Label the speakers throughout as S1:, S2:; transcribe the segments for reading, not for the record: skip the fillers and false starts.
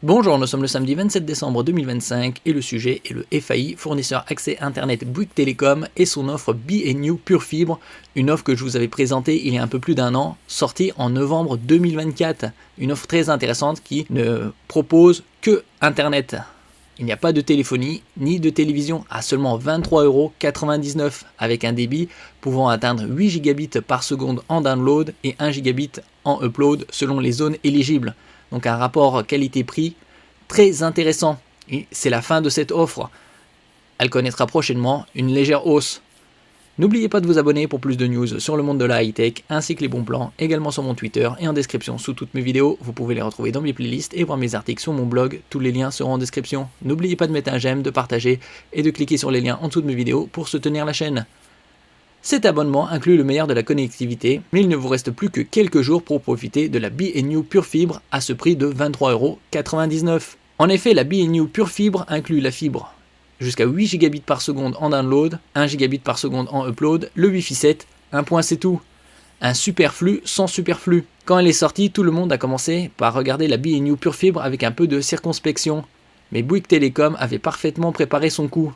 S1: Bonjour, nous sommes le samedi 27 décembre 2025 et le sujet est le FAI, fournisseur accès internet Bouygues Telecom et son offre B&You Pure Fibre, une offre que je vous avais présentée il y a un peu plus d'un an, sortie en novembre 2024. Une offre très intéressante qui ne propose que internet. Il n'y a pas de téléphonie ni de télévision à seulement 23,99€ avec un débit pouvant atteindre 8 gigabits par seconde en download et 1 gigabit en upload selon les zones éligibles. Donc un rapport qualité-prix très intéressant. Et c'est la fin de cette offre. Elle connaîtra prochainement une légère hausse. N'oubliez pas de vous abonner pour plus de news sur le monde de la high-tech ainsi que les bons plans, également sur mon Twitter et en description sous toutes mes vidéos. Vous pouvez les retrouver dans mes playlists et voir mes articles sur mon blog. Tous les liens seront en description. N'oubliez pas de mettre un j'aime, de partager et de cliquer sur les liens en dessous de mes vidéos pour soutenir la chaîne. Cet abonnement inclut le meilleur de la connectivité, mais il ne vous reste plus que quelques jours pour profiter de la B&You Pure Fibre à ce prix de 23,99€. En effet, la B&You Pure Fibre inclut la fibre jusqu'à 8 gigabits par seconde en download, 1 gigabit par seconde en upload, le Wi-Fi 7, un point c'est tout. Un superflu sans superflu. Quand elle est sortie, tout le monde a commencé par regarder la B&You Pure Fibre avec un peu de circonspection. Mais Bouygues Telecom avait parfaitement préparé son coup.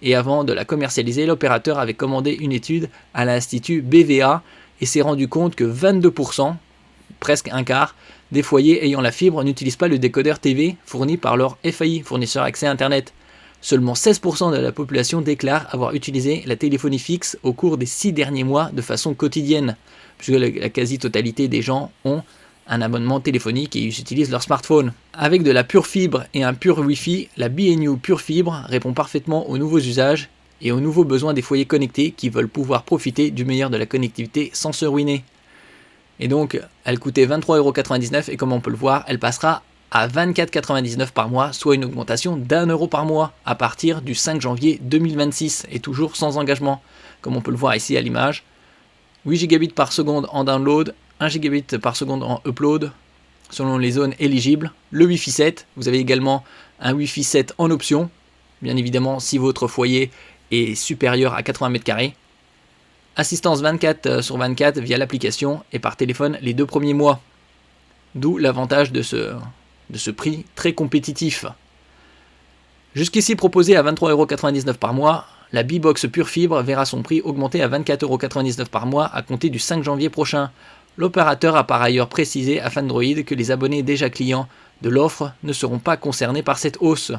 S1: Et avant de la commercialiser, l'opérateur avait commandé une étude à l'Institut BVA et s'est rendu compte que 22%, presque un quart, des foyers ayant la fibre n'utilisent pas le décodeur TV fourni par leur FAI, fournisseur accès Internet. Seulement 16% de la population déclare avoir utilisé la téléphonie fixe au cours des 6 derniers mois de façon quotidienne, puisque la quasi-totalité des gens ont un abonnement téléphonique et ils utilisent leur smartphone. Avec de la pure fibre et un pur Wi-Fi, la B&You Pure Fibre répond parfaitement aux nouveaux usages et aux nouveaux besoins des foyers connectés qui veulent pouvoir profiter du meilleur de la connectivité sans se ruiner. Et donc, elle coûtait 23,99€ et comme on peut le voir, elle passera à 24,99€ par mois, soit une augmentation d'1€ par mois à partir du 5 janvier 2026 et toujours sans engagement. Comme on peut le voir ici à l'image, 8 gigabits par seconde en download, 1 gigabit par seconde en upload selon les zones éligibles, le Wi-Fi 7, vous avez également un Wi-Fi 7 en option, bien évidemment si votre foyer est supérieur à 80 m², assistance 24/24 via l'application et par téléphone les 2 premiers mois, d'où l'avantage de ce prix très compétitif. Jusqu'ici proposé à 23,99€ par mois, la B-Box Pure Fibre verra son prix augmenter à 24,99€ par mois à compter du 5 janvier prochain. L'opérateur a par ailleurs précisé à Fandroid que les abonnés déjà clients de l'offre ne seront pas concernés par cette hausse,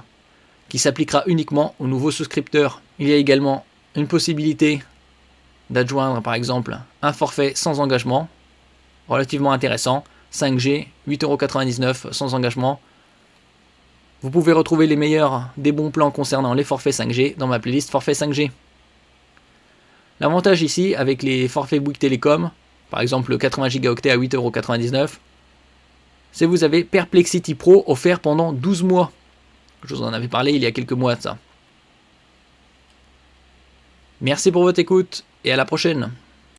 S1: qui s'appliquera uniquement aux nouveaux souscripteurs. Il y a également une possibilité d'adjoindre par exemple un forfait sans engagement, relativement intéressant, 5G, 8,99€ sans engagement. Vous pouvez retrouver les meilleurs des bons plans concernant les forfaits 5G dans ma playlist forfait 5G. L'avantage ici avec les forfaits Bouygues Telecom, par exemple le 80 Go à 8,99€, c'est que vous avez Perplexity Pro offert pendant 12 mois. Je vous en avais parlé il y a quelques mois de ça. Merci pour votre écoute et à la prochaine.